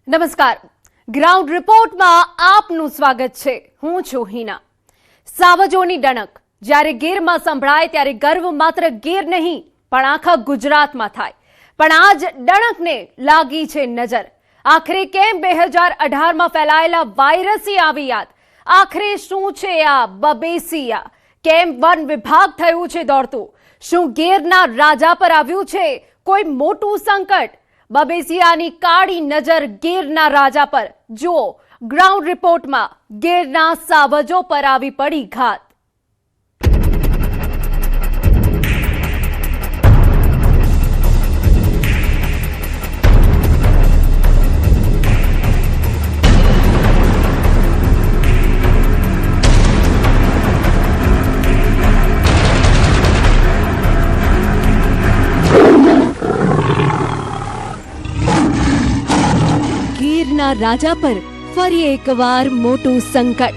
નમસ્કાર, ગ્રાઉન્ડ રિપોર્ટમાં આપનું સ્વાગત છે। હું છું હિના। સાવજોની ડણક જ્યારે ગીરમાં સંભળાય ત્યારે ગર્વ માત્ર ગીર નહીં પણ આખા ગુજરાતમાં થાય। પણ આ જ ડણકને લાગી છે નજર। આખરે કેમ 2018માં ફેલાયેલા વાયરસી આવી યાદ? આખરે શું છે આ બબેસિયા? કેમ વન વિભાગ થયું છે દોડતું? શું ગીરના રાજા પર આવ્યું છે કોઈ મોટું સંકટ? બબેસિયાની કાળી નજર ગીરના રાજા પર। જુઓ ગ્રાઉન્ડ રિપોર્ટમાં ગીરના સાવજો પર આવી પડી ઘાત। ગીરના રાજા પર ફરી એકવાર મોટું સંકટ।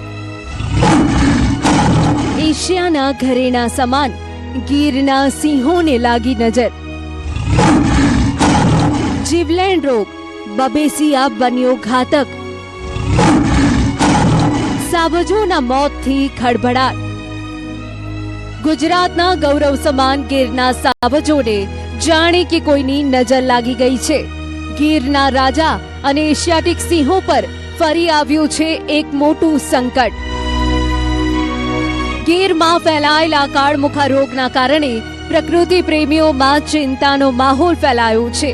એશિયાના ઘરેણા સમાન ગીરના સિંહોને લાગી નજર। જીવલેણ રોગ બબેસિયા બન્યો ઘાતક। સાવજોના મોતથી ખળભળાટ। ગુજરાતના ગૌરવ સમાન ગીરના સાવજોને જાણે કે કોઈની નજર લાગી ગઈ છે। ગીરના રાજા અને એશિયાટિક સિંહો પર ફરી આવ્યું છે એક મોટું સંકટ। ગીરમાં ફેલાયેલા કાળમુખા રોગના કારણે પ્રકૃતિ પ્રેમીઓમાં ચિંતાનો માહોલ ફેલાયો છે।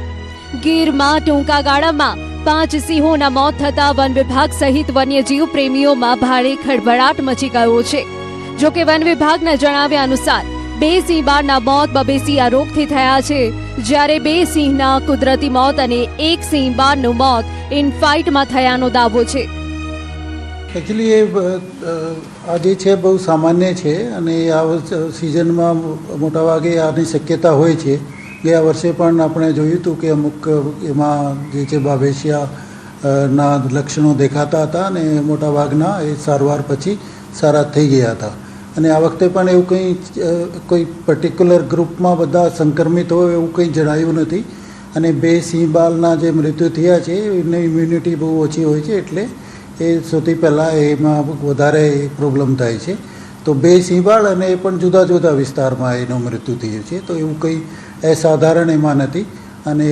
ગીરમાં ટૂંકા ગાળામાં 5 સિંહોના મોત થતા વન વિભાગ સહિત વન્યજીવ પ્રેમીઓમાં ભારે ખળભળાટ મચી ગયો છે। જોકે વન વિભાગના જણાવ્યા અનુસાર 2 સિંહ બાળના મોત બબેસિયા રોગથી થયા છે, જ્યારે 2 સિંહના કુદરતી મોત અને 1 સિંહ બાળનું મોત ઇનફાઇટમાં થયાનો દાવો છે। એકચ્યુઅલી એ આ જે છે બહુ સામાન્ય છે અને આ સિઝનમાં મોટાભાગે આની શક્યતા હોય છે। ગયા વર્ષે પણ આપણે જોયું હતું કે અમુક એમાં જે છે બબેસિયા ના લક્ષણો દેખાતા હતા અને મોટાભાગના એ સારવાર પછી સારા થઈ ગયા હતા। અને આ વખતે પણ એવું કોઈ પર્ટિક્યુલર ગ્રુપમાં બધા સંક્રમિત હોય એવું કંઈ જણાયું નથી। અને 2 સિંહ બાળના જે મૃત્યુ થયા છે એની ઇમ્યુનિટી બહુ ઓછી હોય છે, એટલે એ સૌથી પહેલાં એમાં વધારે પ્રોબ્લેમ થાય છે। તો 2 સિંહ બાળ અને એ પણ જુદા જુદા વિસ્તારમાં એનું મૃત્યુ થયું છે, તો એવું કંઈ અસાધારણ એમાં નથી। અને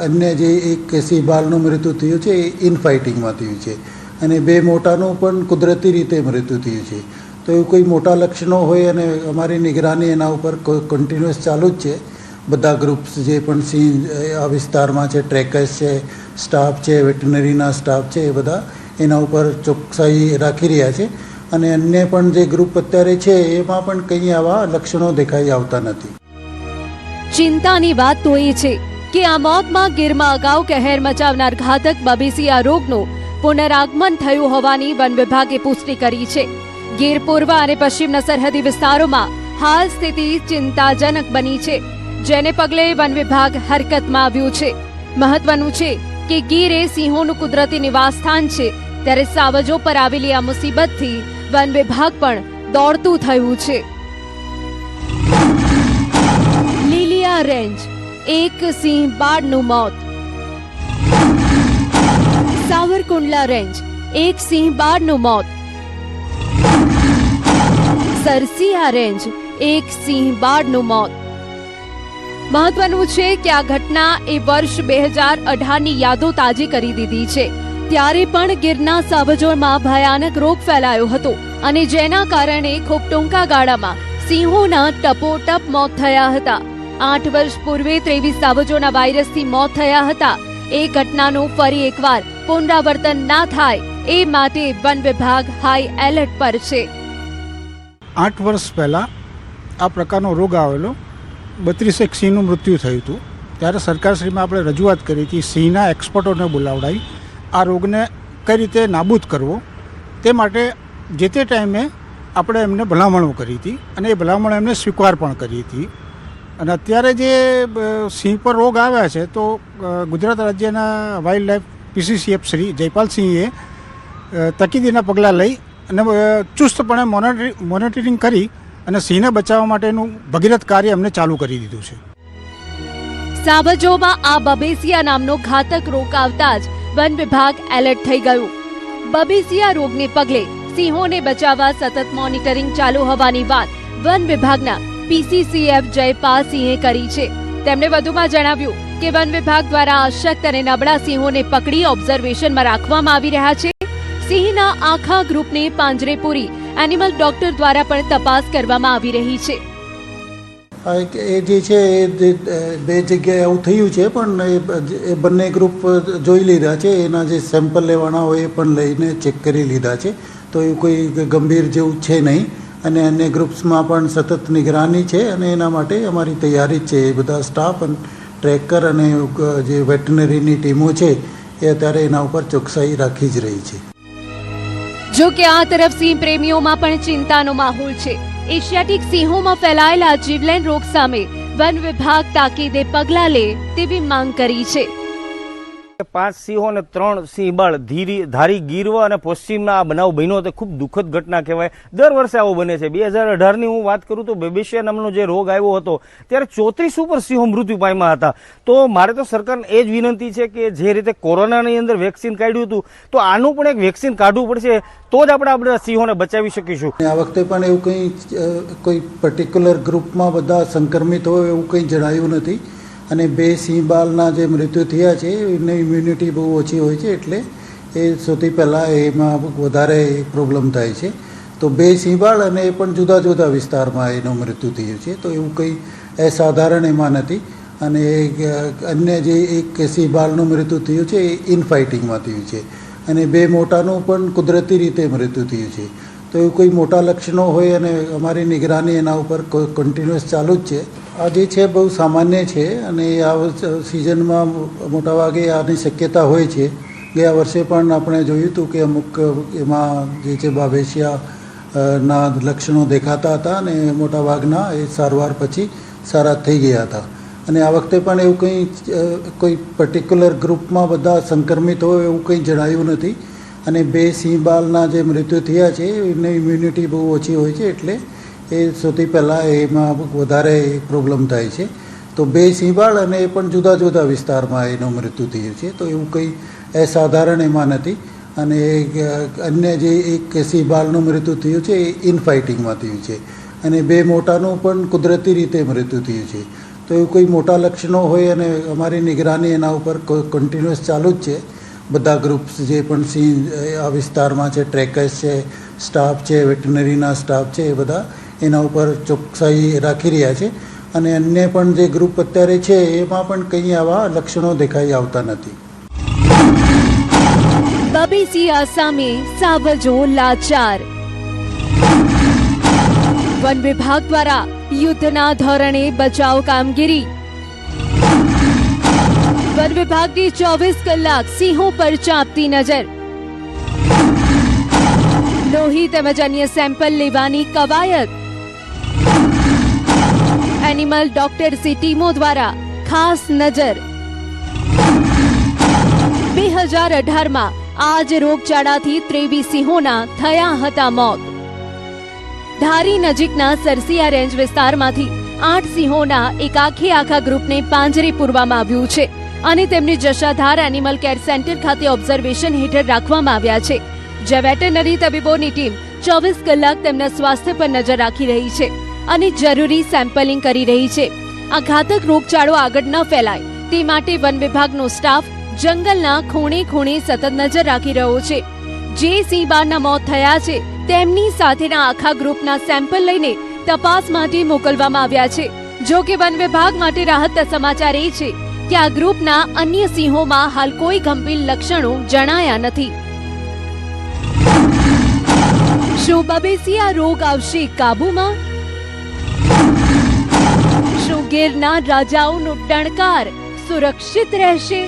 અન્ય જે એક સિંહ બાળનું મૃત્યુ થયું છે એ ઇનફાઇટિંગમાં થયું છે અને 2 મોટાનું પણ કુદરતી રીતે મૃત્યુ થયું છે। તો એવું કોઈ મોટા લક્ષણો હોય અને અમારી નિગરાની એના ઉપર કન્ટિન્યુઅસ ચાલુ જ છે। બધા ગ્રુપ્સ જે પણ સિંહ આ વિસ્તારમાં છે, ટ્રેકર્સ છે, સ્ટાફ છે, વેટનરીના સ્ટાફ છે, એ બધા એના ઉપર ચોકસાઈ રાખી રહ્યા છે। અને અન્ય પણ જે ગ્રુપ અત્યારે છે એમાં પણ કંઈ આવા લક્ષણો દેખાઈ આવતા નથી। ચિંતાની વાત તો એ છે કે આ મોતમાં ગીરમાં અગાઉ કહેર મચાવનાર ઘાતક બબેસિયા રોગનું પુનરાગમન થયું હોવાની વન વિભાગે પુષ્ટિ કરી છે। ગીર પૂર્વ અને પશ્ચિમના સરહદી વિસ્તારોમાં હાલ સ્થિતિ ચિંતાજનક બની છે, જેને પગલે વન વિભાગ હરકતમાં આવ્યું છે। મહત્વનું છે કે ગીર એ સિંહોનું કુદરતી નિવાસસ્થાન છે, ત્યારે સાવજો પર આવેલી આ મુસીબતથી વન વિભાગ પણ દોડતું થયું છે। લીલિયા રેન્જ, 1 સિંહ બાળનું મોત। સાવરકુંડલા રેન્જ, 1 સિંહ બાળનું મોત। સરસિયા રેન્જ, 1 સિંહ બાળનું મોત। મહત્વનું છે કે આ ઘટના એ વર્ષ 2018ની યાદો તાજી કરી દીધી છે। ત્યારે પણ ગીરના સાવજોમાં ભયાનક રોગ ફેલાયો હતો અને જેના કારણે ખૂબ ટૂંકા ગાળામાં સિંહોના ટપોટપ મોત થયા હતા। 8 વર્ષ પૂર્વે 23 સાવજોના વાયરસથી મોત થયા હતા। એ ઘટનાનું ફરી એકવાર પુનરાવર્તન ના થાય એ માટે વન વિભાગ હાઈ એલર્ટ પર છે। 8 વર્ષ પહેલાં આ પ્રકારનો રોગ આવેલો, 32 સિંહનું મૃત્યુ થયું હતું। ત્યારે સરકારશ્રીમાં આપણે રજૂઆત કરી હતી, સિંહના એક્સપર્ટોને બોલાવડાવી આ રોગને કઈ રીતે નાબૂદ કરવો તે માટે જે તે ટાઈમે આપણે એમને ભલામણો કરી હતી અને એ ભલામણો એમને સ્વીકાર પણ કરી હતી। અને અત્યારે જે સિંહ પર રોગ આવ્યા છે તો ગુજરાત રાજ્યના વાઇલ્ડ લાઈફ પીસીસીએફ શ્રી જયપાલસિંહે તકેદારીના પગલાં લઈ અને ચુસ્તપણે મોનિટરિંગ કરી અને સિંહને બચાવવા માટેનું ભગીરથ કાર્ય અમને ચાલુ કરી દીધું છે। સાવજોમાં આ બબેસિયા નામનો ઘાતક રોગ આવતા જ વન વિભાગ એલર્ટ થઈ ગયું. બબીસિયા રોગને પગલે સિંહોને બચાવવા સતત મોનિટરિંગ ચાલુ હોવાની વાત વન વિભાગના PCCF જયપાલ સિંહે કરી છે. તેમણે વધુમાં જણાવ્યું કે વન વિભાગ દ્વારા અશક્ત અને નબળા સિંહોને પકડી ઓબ્ઝર્વેશનમાં રાખવામાં આવી રહ્યા છે. સિંહના આખા ગ્રુપને પાંજરે પૂરી એનિમલ ડોક્ટર દ્વારા પણ તપાસ કરવામાં આવી રહી છે. એ જે છે એ બે જગ્યાએ આવું થયું છે, પણ એ બંને ગ્રુપ જોઈ લીધા છે. એના જે સેમ્પલ લેવાના હોય એ પણ લઈને ચેક કરી લીધા છે. તો એવું કોઈ ગંભીર જેવું છે નહીં. અને અન્ય ગ્રુપ્સમાં પણ સતત નિગરાની છે અને એના માટે અમારી તૈયારી જ છે. એ બધા સ્ટાફ અને ટ્રેકર અને જે વેટનરીની ટીમો છે એ અત્યારે એના ઉપર ચોકસાઈ રાખી જ રહી છે. જો કે આ તરફ સિંહ પ્રેમીઓમાં પણ ચિંતાનો માહોલ છે. એશિયાટિક સિંહોમાં ફેલાયેલા જીવલેણ રોગ સામે વન વિભાગ તાકીદે પગલાં લે તેવી માંગ કરી છે. 5 સિંહો અને 3 સિંહ બાળ ધારી ગીરવા અને પશ્ચિમના આ બનાવ બન્યો તે ખૂબ દુઃખદ ઘટના કહેવાય. દર વર્ષે આવો બને છે. 2018ની હું વાત કરું તો બેબેશિયા નામનો જે રોગ આવ્યો હતો ત્યારે 34 ઉપર સિંહો મૃત્યુ પામ્યા હતા. તો મારે તો સરકારને એ જ વિનંતી છે કે જે રીતે કોરોનાની અંદર વેક્સિન કાઢ્યું હતું તો આનું પણ એક વેક્સિન કાઢવું પડશે, તો જ આપણે આપણા સિંહોને બચાવી શકીશું. આ વખતે પણ એવું કોઈ પર્ટિક્યુલર ગ્રુપમાં બધા સંક્રમિત હોય એવું કંઈ જણાયું નથી. અને 2 સિંહ બાળના જે મૃત્યુ થયા છે એની ઇમ્યુનિટી બહુ ઓછી હોય છે, એટલે એ સૌથી પહેલાં એમાં વધારે પ્રોબ્લેમ થાય છે. તો 2 સિંહ બાળ અને એ પણ જુદા જુદા વિસ્તારમાં એનું મૃત્યુ થયું છે. તો એવું કંઈ અસાધારણ એમાં નથી. અને અન્ય જે એક સિંહ બાળનું મૃત્યુ થયું છે એ ઇનફાઇટિંગમાં થયું છે. અને 2 મોટાનું પણ કુદરતી રીતે મૃત્યુ થયું છે. તો એવું કોઈ મોટા લક્ષણો હોય અને અમારી નિગરાની એના ઉપર કન્ટિન્યુઅસ ચાલુ જ છે. આ જે છે બહુ સામાન્ય છે અને આ સિઝનમાં મોટાભાગે આની શક્યતા હોય છે. ગયા વર્ષે પણ આપણે જોયું હતું કે અમુક એમાં જે છે બાબેશિયા ના લક્ષણો દેખાતા હતા અને મોટાભાગના એ સારવાર પછી સારા થઈ ગયા હતા. અને આ વખતે પણ એવું કોઈ પર્ટિક્યુલર ગ્રુપમાં બધા સંક્રમિત હોય એવું કંઈ જણાયું નથી. અને 2 સિંહ બાળના જે મૃત્યુ થયા છે એની ઇમ્યુનિટી બહુ ઓછી હોય છે, એટલે એ સૌથી પહેલાં એમાં વધારે પ્રોબ્લેમ થાય છે. તો 2 સિંહ બાળ અને એ પણ જુદા જુદા વિસ્તારમાં એનું મૃત્યુ થયું છે. તો એવું કંઈ અસાધારણ એમાં નથી. અને અન્ય જે એક સિંહ બાળનું મૃત્યુ થયું છે એ ઇનફાઇટિંગમાં થયું છે. અને 2 મોટાનું પણ કુદરતી રીતે મૃત્યુ થયું છે. તો એવું કોઈ મોટા લક્ષણો હોય અને અમારી નિગરાની એના ઉપર કન્ટિન્યુઅસ ચાલુ જ છે. બધા ગ્રુપ્સ જે પણ સિંહ આ વિસ્તારમાં છે, ટ્રેકર્સ છે, સ્ટાફ છે, વેટનરીના સ્ટાફ છે, એ બધા એના ઉપર ચોકસાઈ રાખી રહ્યા છે. અને અન્ય પણ જે ગ્રુપ અત્યારે છે એમાં પણ કંઈ આવા લક્ષણો દેખાઈ આવતા નથી. બબીસિયા સામે સાવજો લાચાર. વન વિભાગ દ્વારા યુદ્ધના ધોરણે બચાવ કામગીરી. વન વિભાગની 24 કલાક સિંહો પર ચાંપતી નજર. લોહી તેમજ અન્ય સેમ્પલ લેવાની કવાયત. એનિમલ ડોક્ટર્સની ટીમો દ્વારા ખાસ નજર. 2018માં આ જ રોગચાળાથી 23 સિંહોના થયા હતા મોત. ધારી નજીકના સરસિયા રેન્જ વિસ્તારમાંથી 8 સિંહોના એક આખા ગ્રુપને પાંજરે પૂરવામાં આવ્યું છે અને તેમને જશાધાર એનિમલ કેર સેન્ટર ખાતે ઓબ્ઝર્વેશન હેઠળ રાખવામાં આવ્યા છે, જ્યાં વેટરનરી તબીબોની ટીમ 24 કલાક તેમના સ્વાસ્થ્ય પર નજર રાખી રહી છે અને જરૂરી સેમ્પલિંગ કરી રહી છે. આ ઘાતક રોગચાળો આગળ ન ફેલાય તે માટે વન વિભાગનો સ્ટાફ જંગલના ખૂણે સતત નજર રાખી રહ્યો છે. જે સિંહ બાળના મોત થયા છે તેમની સાથેના આખા ગ્રુપના સેમ્પલ લઈને તપાસ માટે મોકલવામાં આવ્યા છે. જો કે વન વિભાગ માટે રાહતના સમાચાર એ છે કે આ ગ્રુપના અન્ય સિંહોમાં હાલ કોઈ ગંભીર લક્ષણો જણાયા નથી. શું બબેસિયા રોગ આવશે કાબૂમાં? શું ગીરના રાજાઓનો ટણકાર સુરક્ષિત રહેશે?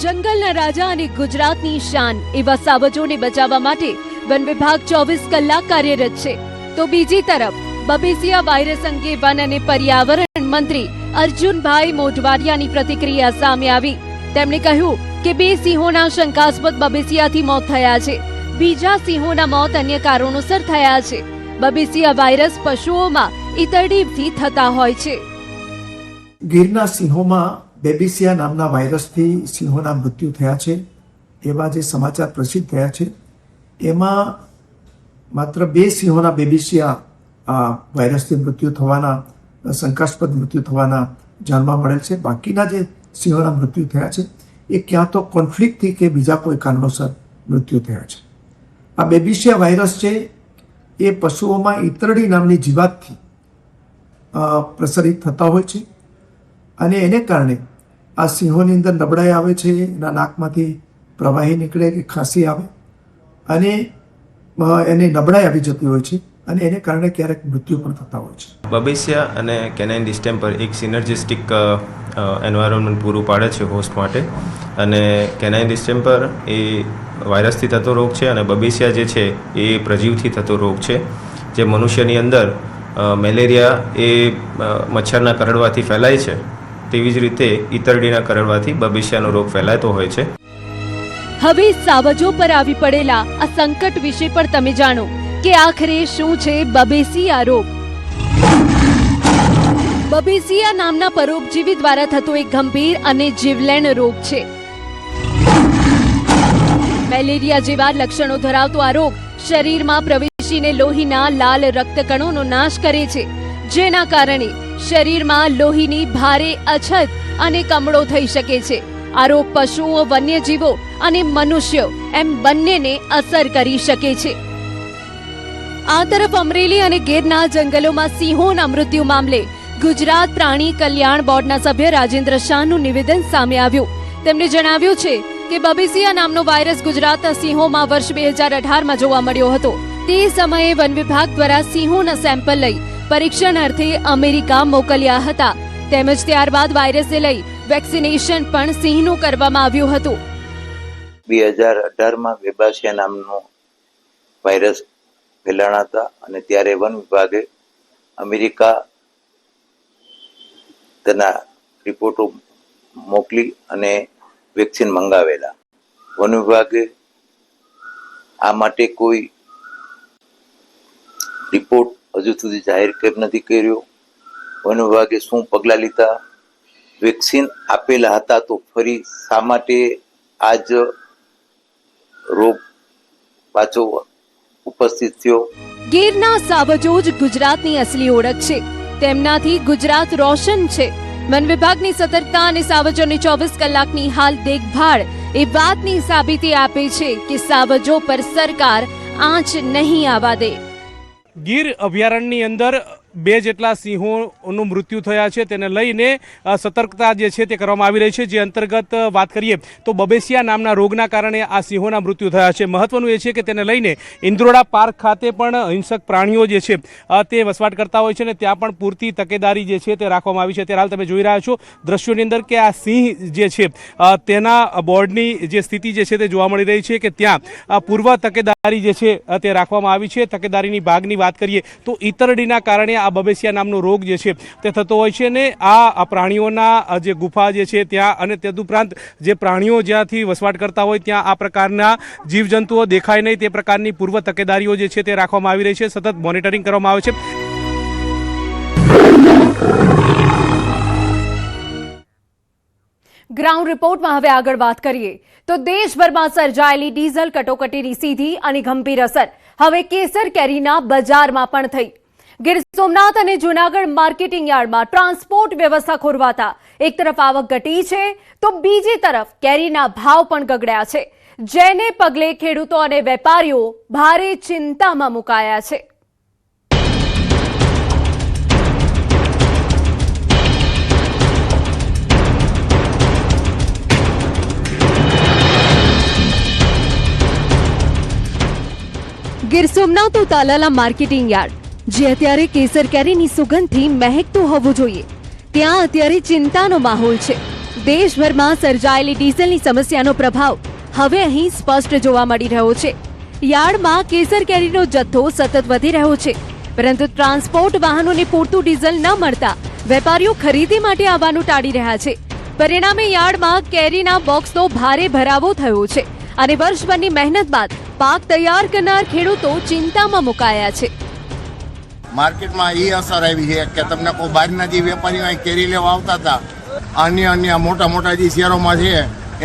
જંગલના રાજા અને ગુજરાતની શાન એવા સાવજોને બચાવવા માટે વન વિભાગ 24 કલાક કાર્યરત છે. તો બીજી તરફ બબેસિયા વાયરસ અંગે વન અને પર્યાવરણ મંત્રી અર્જુનભાઈ મોઢવાડિયાની પ્રતિક્રિયા સામે આવી. તેમણે કહ્યું કે 2 સિંહોના શંકાસ્પદ બબેસિયાથી મોત થયા છે. બીજા સિંહોના મોત અન્ય કારણોસર થયા છે. બબેસિયા વાયરસ પશુઓમાં ઈતરડીથી થતા હોય છે. ગીરના સિંહોમાં બેબીસિયા નામના વાયરસથી સિંહોના મૃત્યુ થયા છે એવા જે સમાચાર પ્રસિદ્ધ થયા છે એમાં માત્ર 2 સિંહોના બેબીસિયા વાયરસથી મૃત્યુ થવાના શંકાસ્પદ મૃત્યુ થવાના જાણવા મળેલ છે. બાકીના જે સિંહોના મૃત્યુ થયા છે એ ક્યાં તો કોન્ફ્લિક્ટથી કે બીજા કોઈ કારણોસર મૃત્યુ થયા છે. આ બેબીસિયા વાયરસ છે એ પશુઓમાં ઈતરડી નામની જીવાતથી પ્રસરિત થતા હોય છે અને એને કારણે આ સિંહોની અંદર નબળાઈ આવે છે, એના નાકમાંથી પ્રવાહી નીકળે કે ખાંસી આવે અને એને નબળાઈ આવી જતી હોય છે અને એને કારણે ક્યારેક મૃત્યુ પણ થતા હોય છે. બબેસિયા અને કેનાઇન ડિસ્ટેમ્પર એક સિનર્જિસ્ટિક એન્વાયરમેન્ટ પૂરું પાડે છે હોસ્ટ માટે, અને કેનાઇન ડિસ્ટેમ્પર એ વાયરસથી થતો રોગ છે અને બબેસિયા જે છે એ પ્રજીવથી થતો રોગ છે, જે મનુષ્યની અંદર મેલેરિયા એ મચ્છરના કરડવાથી ફેલાય છે તેવી જ રીતે ઈતરડીના કરડવાથી બબેસિયાનો રોગ ફેલાતો હોય છે. હવે સાવજો પર આવી પડેલા આ સંકટ વિશે પણ તમે જાણો કે આખરે શું છે બબેસિયા રોગ. બબેસિયા નામના પરોપજીવી દ્વારા થતો એક ગંભીર અને જીવલેણ રોગ છે. મેલેરિયા જેવા લક્ષણો ધરાવતો આ રોગ શરીરમાં પ્રવેશીને લોહીના લાલ રક્તકણોનો નાશ કરે છે, જેના કારણે શરીરમાં લોહીની ભારે અછત અને કમળો થઈ શકે છે. આ રોગ પશુઓ, વન્યજીવો અને મનુષ્યો એમ બંનેને અસર કરી શકે છે. આ તરફ અમરેલી અને ગીરના જંગલોમાં સિંહોના મૃત્યુ મામલે ગુજરાત પ્રાણી કલ્યાણ બોર્ડના સભ્ય રાજેન્દ્ર શાહનું નિવેદન સામે આવ્યું. તેમણે જણાવ્યું છે કે બબેસિયા નામનો વાયરસ ગુજરાતના સિંહોમાં વર્ષ 2018માં જોવા મળ્યો હતો. તે સમયે વન વિભાગ દ્વારા સિંહોના સેમ્પલ લઈ પરીક્ષણ અર્થે અમેરિકા મોકલ્યા હતા. તેમજ ત્યારબાદ વાયરસને લઈ વેક્સિનેશન પણ સિંહનું કરવામાં આવ્યું હતું. 2018માં બેબાસિયા નામનો વાયરસ ફેલાણા હતા અને ત્યારે વન વિભાગે અમેરિકા તેના રિપોર્ટો મોકલી અને વેક્સિન મંગાવેલા. વન વિભાગે આ માટે કોઈ રિપોર્ટ હજુ સુધી જાહેર કેમ નથી કર્યો. વન વિભાગે શું પગલાં લીધા, વેક્સિન આપેલા હતા તો ફરી શા માટે આજ રોગ પાછો ઉપસ્થિત થયો. ગીરના સાવજો જ ગુજરાતની અસલી ઓળખ છે. તેમનાથી ગુજરાત રોશન છે. વન વિભાગની સતર્કતા અને સાવજોની 24 કલાકની હાલ દેખભાળ એ વાતની સાબિતી આપે છે કે સાવજો પર સરકાર આંચ નહીં આવવા દે. ગીર અભયારણ્યની અંદર 2 જેટલા સિંહોનું મૃત્યુ થયા છે, તેને લઈને સતર્કતા જે છે તે કરવામાં આવી રહી છે. જે અંતર્ગત વાત કરીએ તો બબેસિયા નામના રોગના કારણે આ સિંહોના મૃત્યુ થયા છે. મહત્વનું એ છે કે તેને લઈને ઇન્દ્રોડા પાર્ક ખાતે પણ હિંસક પ્રાણીઓ જે છે તે વસવાટ કરતા હોય છે અને ત્યાં પણ પૂરતી તકેદારી જે છે તે રાખવામાં આવી છે. ત્યારે હાલ તમે જોઈ રહ્યા છો દ્રશ્યોની અંદર કે આ સિંહ જે છે તેના બોર્ડની જે સ્થિતિ જે છે તે જોવા મળી રહી છે કે ત્યાં પૂર્વ તકેદારી જે છે તે રાખવામાં આવી છે. તકેદારીની ભાગની વાત કરીએ તો ઈતરડીના કારણે આ બબેસિયા નામનો રોગ જે છે તે થતો હોય છે અને આ પ્રાણીઓના જે ગુફા જે છે ત્યાં અને તદુપરાંત જે પ્રાણીઓ જ્યાંથી વસવાટ કરતા હોય ત્યાં આ પ્રકારના જીવજંતુઓ દેખાય નહીં તે પ્રકારની પૂર્વ તકેદારીઓ જે છે તે રાખવામાં આવી રહી છે. સતત મોનિટરિંગ કરવામાં આવે છે. ગ્રાઉન્ડ રિપોર્ટમાં હવે આગળ વાત કરીએ તો દેશભરમાં સર્જાયેલી ડીઝલ કટોકટીની સીધી અને ગંભીર અસર હવે કેસર કેરીના બજારમાં પણ થઈ. ગીર સોમનાથ અને જૂનાગઢ માર્કેટિંગ યાર્ડમાં ટ્રાન્સપોર્ટ વ્યવસ્થા ખોરવાતા એક તરફ આવક ઘટી છે તો બીજી તરફ કેરીના ભાવ પણ ગગડ્યા છે, જેને પગલે ખેડૂતો અને વેપારીઓ ભારે ચિંતામાં મુકાયા છે. ગીર સોમનાથ તાલાલા માર્કેટિંગ યાર્ડ જે અત્યારે કેસર કેરીની સુગંધથી મહેકતું હોવું જોઈએ, ત્યાં અત્યારે ચિંતાનો માહોલ છે. દેશભરમાં સર્જાયેલી ડીઝલની સમસ્યાનો પ્રભાવ હવે અહીં સ્પષ્ટ જોવા મળી રહ્યો છે. યાર્ડમાં કેસર કેરીનો જથ્થો સતત વધી રહ્યો છે, પરંતુ ટ્રાન્સપોર્ટ વાહનોને પૂરતું ડીઝલ ન મળતા વેપારીઓ ખરીદી માટે આવવાનું ટાળી રહ્યા છે. પરિણામે યાર્ડમાં કેરીના બોક્સનો ભારે ભરાવો થયો છે અને વર્ષભરની મહેનત બાદ પાક તૈયાર કરનાર ખેડૂતો ચિંતામાં મુકાયા છે. માર્કેટમાં એ અસર આવી છે કે તમને કોઈ બહારના જે વેપારીઓ અહીં કેરી લેવા આવતા હતા, અન્ય મોટા મોટા જે શહેરોમાં છે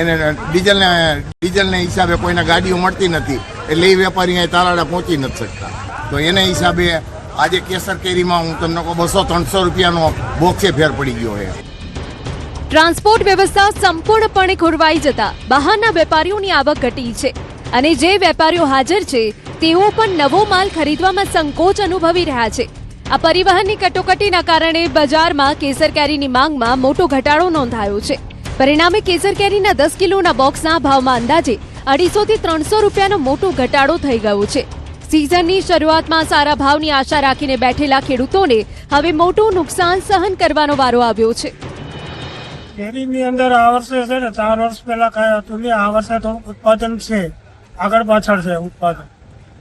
એને ડીઝલને હિસાબે કોઈને ગાડીઓ મળતી નથી, એટલે એ વેપારી અહીં તાલાળા પહોંચી નથી શકતા. તો એને હિસાબે આજે કેસર કેરીમાં હું તમને કહું 200-300 રૂપિયાનો બોક્સે ફેર પડી ગયો છે. ટ્રાન્સપોર્ટ વ્યવસ્થા સંપૂર્ણપણે ખોરવાઈ જતા બહારના વેપારીઓની આવક ઘટી છે અને જે વેપારીઓ હાજર છે તેઓ પણ નવો માલ ખરીદવામાં સંકોચ અનુભવી રહ્યા છે. આ પરિવહનની કટોકટીના કારણે બજારમાં કેસર કેરીની માંગમાં મોટો ઘટાડો નોંધાયો છે. પરિણામે કેસર કેરીના 10 કિલોના બોક્સના ભાવમાં અંદાજે 250 થી 300 રૂપિયાનો મોટો ઘટાડો થઈ ગયો છે. સિઝનની શરૂઆતમાં સારા ભાવની આશા રાખીને બેઠેલા ખેડૂતોને હવે મોટું નુકસાન સહન કરવાનો વારો આવ્યો છે. કેરીની અંદર આ વર્ષે છે ને 4 વર્ષ પહેલા કાંઈ હતું નહીં, આ વર્ષે થોડું ઉત્પાદન છે, આગળ પાછળ છે ઉત્પાદન,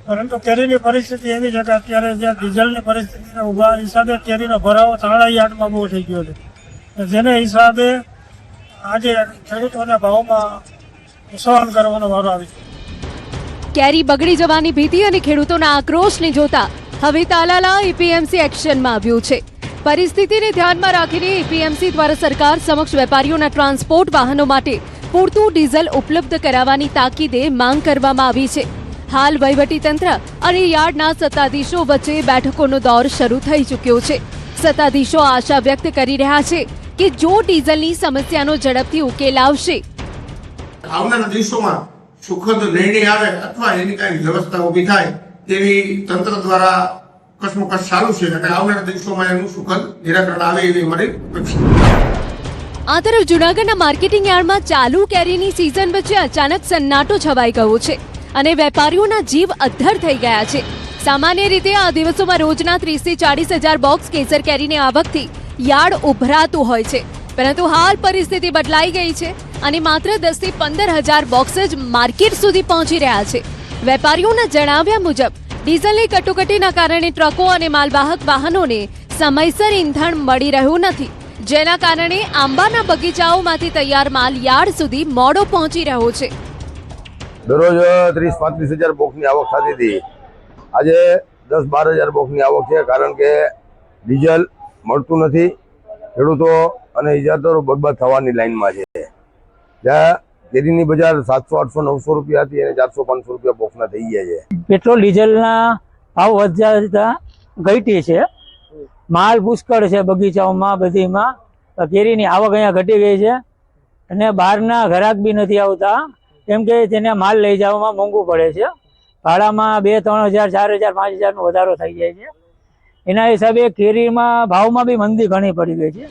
પરંતુ કેરીની પરિસ્થિતિ એવી છે કે અત્યારે જે ડીઝલની પરિસ્થિતિને ઉભા હિસાબે કેરીનો ભરાવો તાળા યાર્ડમાં બહુ થઈ ગયો છે, જેને હિસાબે આજે ખેડૂતોના ભાવમાં સહન કરવાનો વારો આવી છે. કેરી બગડી જવાની ભીતિ અને ખેડૂતોના આક્રોશને જોતા હવે તાલાલા એપીએમસી એક્શનમાં આવ્યું છે. પરિસ્થિતિને ધ્યાનમાં રાખીને એપીએમસી દ્વારા સરકાર સમક્ષ વેપારીઓના ટ્રાન્સપોર્ટ વાહનો માટે પૂરતું ડીઝલ ઉપલબ્ધ કરાવવાની તાકીદે માંગ કરવામાં આવી છે. હાલ વહીવટીતંત્ર અને યાર્ડના સત્તાધીશો વચ્ચે બેઠકોનો દોર શરૂ થઈ ચૂક્યો છે. સત્તાધીશો આશા વ્યક્ત કરી રહ્યા છે કે જો ડીઝલની સમસ્યાનો ઝડપથી ઉકેલ આવશે, આવનારા દિવસોમાં સુખદ નિર્ણય આવે અથવા એની કાંઈ વ્યવસ્થા ઊભી થાય તેવી તંત્ર દ્વારા કસમકસ ચાલુ છે અને આવનારા દિવસોમાં એનું સુખદ નિરાકરણ આવે એવી મારી અપેક્ષા. આ તરફ જૂનાગઢના માર્કેટિંગ યાર્ડમાં ચાલુ કેરીની સિઝન વચ્ચે અચાનક સન્નાટો છવાઈ ગયો છે અને વેપારીઓના જીવ અદ્ધર થઈ ગયા છે. સામાન્ય રીતે આ દિવસોમાં રોજના 30 થી 40 હજાર બોક્સ કેસર કેરીની આવકથી યાર્ડ ઉભરાતું હોય છે, પરંતુ હાલ પરિસ્થિતિ બદલાઈ ગઈ છે અને માત્ર 10 થી 15 હજાર બોક્સ જ માર્કેટ સુધી પહોંચી રહ્યા છે. વેપારીઓના જણાવ્યા મુજબ ડીઝલની કટોકટીના કારણે ટ્રકો અને માલવાહક વાહનોને સમયસર ઇંધણ મળી રહ્યું નથી, જેના કારણે આંબાના બગીચાઓમાંથી તૈયાર માલ યાર્ડ સુધી મોડો પહોંચી રહ્યો છે. દરરોજ 30-35 હજાર બોક્સની આવક થતી હતી, આજે 10-12 હજાર બોક્સની આવક છે, કારણ કે ડીઝલ મળતું નથી. ખેડૂતો અને ઇજારદારો બરબાદ થવાની લાઈનમાં છે. જ્યાં કેરીની બજાર 700-800-900 રૂપિયા હતી અને 400-500 રૂપિયા બોક્સના થઈ ગયા છે. પેટ્રોલ ડીઝલના ભાવ વધતા ઘટી છે, માલ પુષ્કળ છે બગીચાઓમાં બધીમાં, કેરીની આવક અહીંયા ઘટી ગઈ છે અને બહારના ગ્રાહક બી નથી આવતા, કેમ કે તેને માલ લઈ જવામાં મોંઘું પડે છે. ભાડામાં 2-3 હજાર 4 હજાર 5 હજારનો વધારો થઈ જાય છે. એના હિસાબે કેરીમાં ભાવમાં બી મંદી ઘણી પડી ગઈ છે.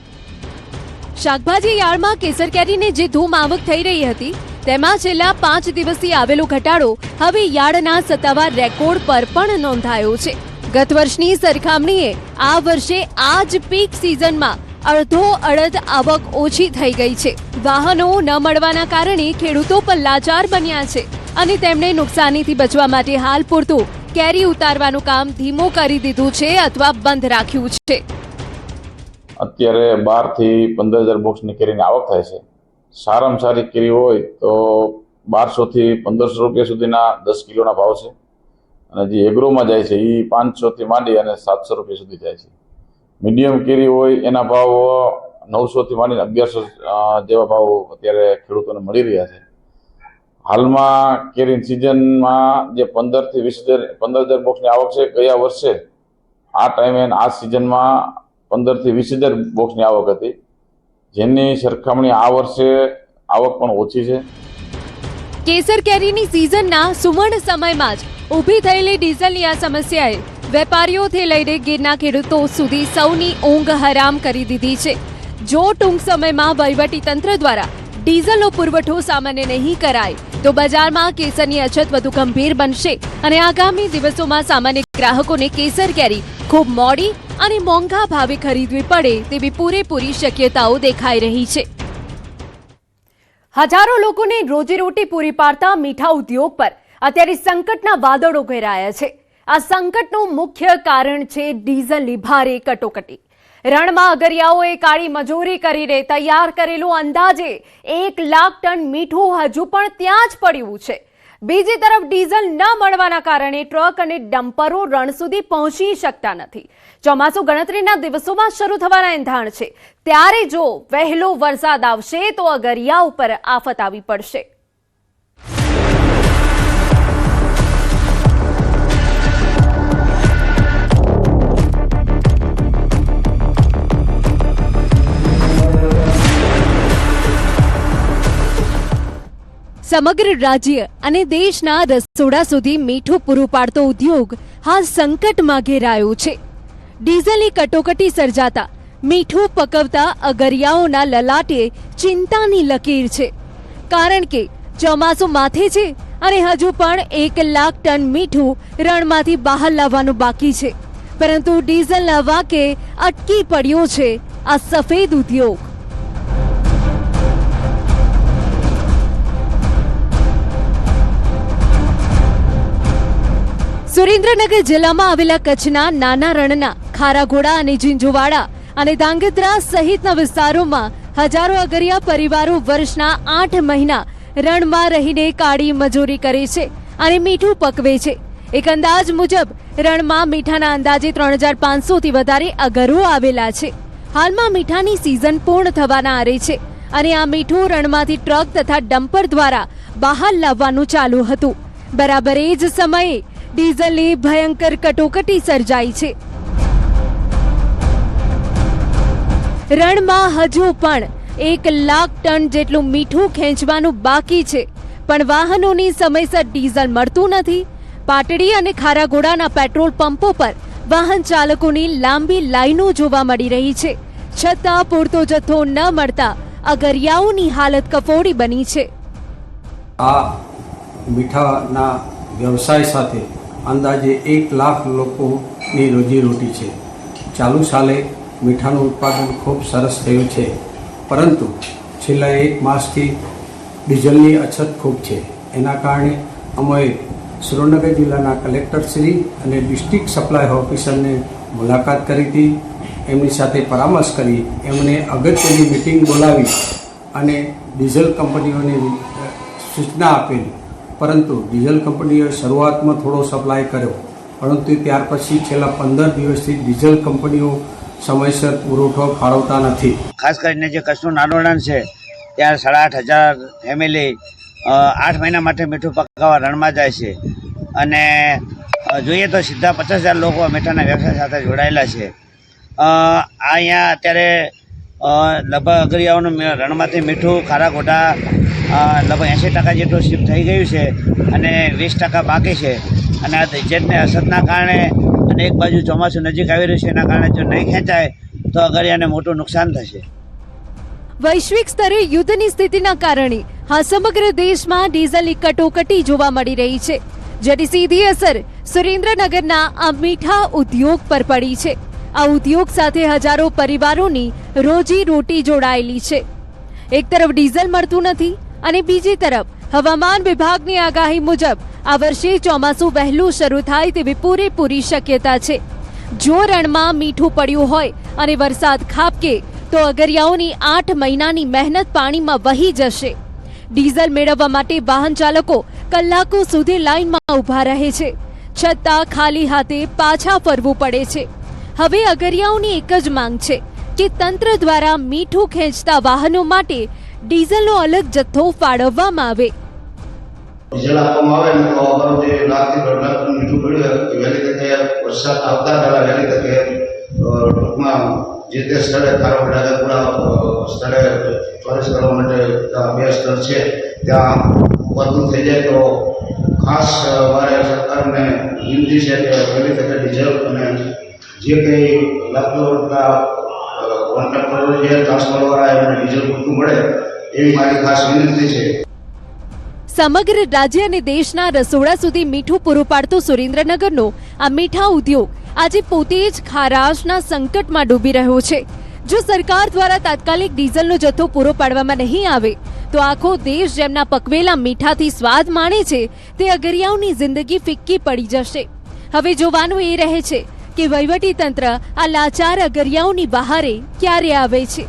શાકભાજી યાર્ડમાં કેસર કેરીને જે ધૂમ આવક થઈ રહી હતી તેમાં છેલ્લા 5 દિવસથી આવેલો ઘટાડો હવે યાર્ડના સત્તાવાર રેકોર્ડ પર પણ નોંધાયો છે. ગત વર્ષની સરખામણીએ આ વર્ષે આ જ પીક સિઝનમાં અડધોઅડધ આવક ઓછી થઈ ગઈ છે. વાહનો ન મળવાના કારણે ખેડૂતો પણ લાચાર બન્યા છે અને તેમણે નુકસાનીથી બચવા માટે હાલ પૂરતું કેરી ઉતારવાનું કામ ધીમું કરી દીધું છે અથવા બંધ રાખ્યું છે. અત્યારે 12 થી 15 હજાર બોક્સની કેરીની આવક થાય છે. સારામાં સારી કેરી હોય તો 1200 થી 1500 રૂપિયા સુધીના 10 કિલોના ભાવ છે અને જે એગ્રોમાં જાય છે એ 500 થી માંડી અને 700 રૂપિયા સુધી જાય છે. મીડિયમ કેરી હોય એના ભાવ 900 થી માંડીને 1100 જેવા ભાવ અત્યારે ખેડૂતોને મળી રહ્યા છે. હાલમાં કેરીની સિઝનમાં જે 15 થી 15 હજાર બોક્સની આવક છે, ગયા વર્ષે આ ટાઈમે આ સિઝનમાં 15 થી 20 હજાર બોક્સની આવક હતી, જેની સરખામણી આ વર્ષે આવક પણ ઓછી છે. કેસર કેરીની સિઝનના સુવર્ણ સમયમાં જ ઊભી થયેલી ડીઝલની આ સમસ્યાએ વેપારીઓથી લઈને ગીરના ખેડૂતો સુધી સૌની ઊંઘ હરામ કરી દીધી છે. જો ટૂંક સમયમાં વહીવટીતંત્ર દ્વારા ડીઝલનો પુરવઠો સામાન્ય નહીં કરાય તો બજારમાં કેસરની અછત વધુ ગંભીર બનશે અને આગામી દિવસોમાં સામાન્ય ગ્રાહકોને કેસર કેરી ખૂબ મોડી અને મોંઘા ભાવે ખરીદવી પડે તેવી પૂરેપૂરી શક્યતાઓ દેખાઈ રહી છે. હજારો લોકોને રોજીરોટી પૂરી પાડતા મીઠા ઉદ્યોગ પર અત્યારે સંકટના વાદળો ઘેરાયા છે. આ સંકટનું મુખ્ય કારણ છે ડીઝલની ભારે કટોકટી. રણમાં અગરિયાઓએ કાળી મજૂરી કરીને તૈયાર કરેલું અંદાજે 1 લાખ ટન મીઠું હજુ પણ ત્યાં જ પડ્યું છે. બીજી તરફ ડીઝલ ન મળવાના કારણે ટ્રક અને ડમ્પરો રણ સુધી પહોંચી શકતા નથી. ચોમાસું ગણતરીના દિવસોમાં શરૂ થવાના એંધાણ છે, ત્યારે જો વહેલો વરસાદ આવશે તો અગરિયા ઉપર આફત આવી પડશે. સમગ્ર રાજ્ય અને દેશના રસોડા સુધી મીઠું પૂરું પાડતો ઉદ્યોગ હાલ સંકટમાં ઘેરાયો છે. ડીઝલની કટોકટી સર્જાતા મીઠું પકવતા અગરિયાઓના લલાટે ચિંતાની લકીર છે, કારણ કે ચોમાસું માથે છે અને હજુ પણ 1 લાખ ટન મીઠું રણમાંથી બહાર લાવવાનું બાકી છે, પરંતુ ડીઝલના વાકે અટકી પડ્યો છે આ સફેદ ઉદ્યોગ. સુરેન્દ્રનગર જિલ્લામાં આવેલા કચ્છના નાના રણના ખારાઘોડા અને ઝીંઝુવાડા અને ધાંગધ્રા સહિતના વિસ્તારોમાં હજારો અગરિયા પરિવારો વર્ષના 8 મહિના રણમાં રહીને કાળી મજૂરી કરે છે અને મીઠું પકવે છે. એક અંદાજ મુજબ રણમાં મીઠાના અંદાજે 3500થી વધારે અગરો આવેલા છે. હાલમાં મીઠાની સિઝન પૂર્ણ થવાના આરે છે અને આ મીઠું રણમાંથી ટ્રક તથા ડમ્પર દ્વારા બહાર લાવવાનું ચાલુ હતું. બરાબર એ જ સમયે ડીઝલની ભયંકર કટોકટી સર્જાઈ છે. રણમાં હજુ પણ 1 લાખ ટન જેટલું મીઠું ખેંચવાનું બાકી છે, પણ વાહનોની સમયસર ડીઝલ મળતું નથી. પાટડી અને ખારાઘોડાના પેટ્રોલ પંપો પર વાહન ચાલકોની લાંબી લાઈનો જોવા મળી રહી છે, છતાં પૂરતો જથ્થો ન મળતા અગરિયાઓની હાલત કફોડી બની છે. આ મીઠાના વ્યવસાય સાથે અંદાજે 1 લાખ લોકોની રોજીરોટી છે. ચાલુ સાલે મીઠાનું ઉત્પાદન ખૂબ સરસ થયું છે, પરંતુ છેલ્લા 1 માસથી ડીઝલની અછત ખૂબ છે. એના કારણે અમે સુરેન્દ્રનગર જિલ્લાના કલેક્ટરશ્રી અને ડિસ્ટ્રિક્ટ સપ્લાય ઓફિસરને મુલાકાત કરી હતી. એમની સાથે પરામર્શ કરી એમને અગત્યની મિટિંગ બોલાવી અને ડીઝલ કંપનીઓને સૂચના આપેલી, પરંતુ ડીઝલ કંપનીઓએ શરૂઆતમાં થોડો સપ્લાય કર્યો, પરંતુ ત્યાર પછી છેલ્લા 15 દિવસથી ડીઝલ કંપનીઓ સમયસર પુરવઠો ફાળવતા નથી. ખાસ કરીને જે કચ્છનું નાનું રણ છે ત્યાં 8,500 ફેમિલી 8 મહિના માટે મીઠું પકાવવા રણમાં જાય છે, અને જોઈએ તો સીધા 50,000 લોકો મીઠાના વ્યવસાય સાથે જોડાયેલા છે. અહીંયા અત્યારે લગભગ અગરિયાઓનું રણમાંથી મીઠું ખારાઘોડા લગભગ 80% જેટલું શિફ્ટ થઈ ગયું છે અને 20% બાકી છે. અને આ ડીઝલની અસરના કારણે અને એક બાજુ ચોમાસું નજીક આવી રહ્યું છે, એના કારણે જો નહીં ખેંચાય તો અગરિયાને મોટું નુકસાન થશે. વૈશ્વિક સ્તરે યુદ્ધની સ્થિતિના કારણે હા સમગ્ર દેશમાં ડીઝલની કટોકટી જોવા મળી રહી છે, જેની સીધી અસર સુરેન્દ્રનગરના આ મીઠા ઉદ્યોગ પર પડી છે. આ ઉદ્યોગ સાથે હજારો પરિવારોની રોજી રોટી જોડાયેલી છે. એક તરફ ડીઝલ મળતું નથી અને બીજી તરફ હવામાન વિભાગની આગાહી મુજબ આ વર્ષે ચોમાસું વહેલું શરૂ થાય તેવી પૂરેપૂરી શક્યતા છે. જો રણમાં મીઠું પડ્યું હોય અને વરસાદ ખાબકે તો અગરિયાઓની 8 મહિનાની મહેનત પાણીમાં વહી જશે. ડીઝલ મેળવવા માટે વાહન ચાલકો કલાકો સુધી લાઇનમાં ઊભા રહે છે, છતાં ખાલી હાથે પાછા ફરવું પડે છે. હવે અગરિયાઓની એક જ માંગ છે કે તંત્ર દ્વારા મીઠું ખેંચતા વાહનો માટે ડીઝલનો અલગ જથ્થો ફાળવવામાં આવે. ડીઝલ આપવામાં આવે ને તો અમારું જે 1 લાખથી 1.5 લાખ મીઠું પડ્યું વહેલી તકે વરસાદ આવતા પહેલા વહેલી તકે ટૂંકમાં જે તે સ્થળે ખારાઘોડા પૂરા સ્થળે ચોરસ કરવા માટે 2 સ્થળ છે ત્યાં વધુ થઈ જાય તો ખાસ અમારે સરકારને વિનંતી છે કે વહેલી તકે ડીઝલ અને જે કંઈ લાગતો કોન્ટ્રાક્ટરો જે ટ્રાન્સફરવાળા એમને ડીઝલ પૂરતું મળે એવી મારી ખાસ વિનંતી છે. સમગ્ર રાજ્ય અને દેશના રસોડા સુધી મીઠું પૂરું પાડતો સુરેન્દ્રનગરનો આ મીઠા ઉદ્યોગ આજે પોતે જ ખારાશના સંકટમાં ડૂબી રહ્યો છે. જો સરકાર દ્વારા તાત્કાલિક ડીઝલનો જથ્થો પૂરો પાડવામાં નહીં આવે તો આખો દેશ જેમના પકવેલા મીઠાથી સ્વાદ માણે છે તે અગરિયાઓની જિંદગી ફિક્કી પડી જશે. હવે જોવાનું એ રહે છે કે વહીવટી તંત્ર આ લાચાર અગરિયાઓની બહારે ક્યારે આવે છે.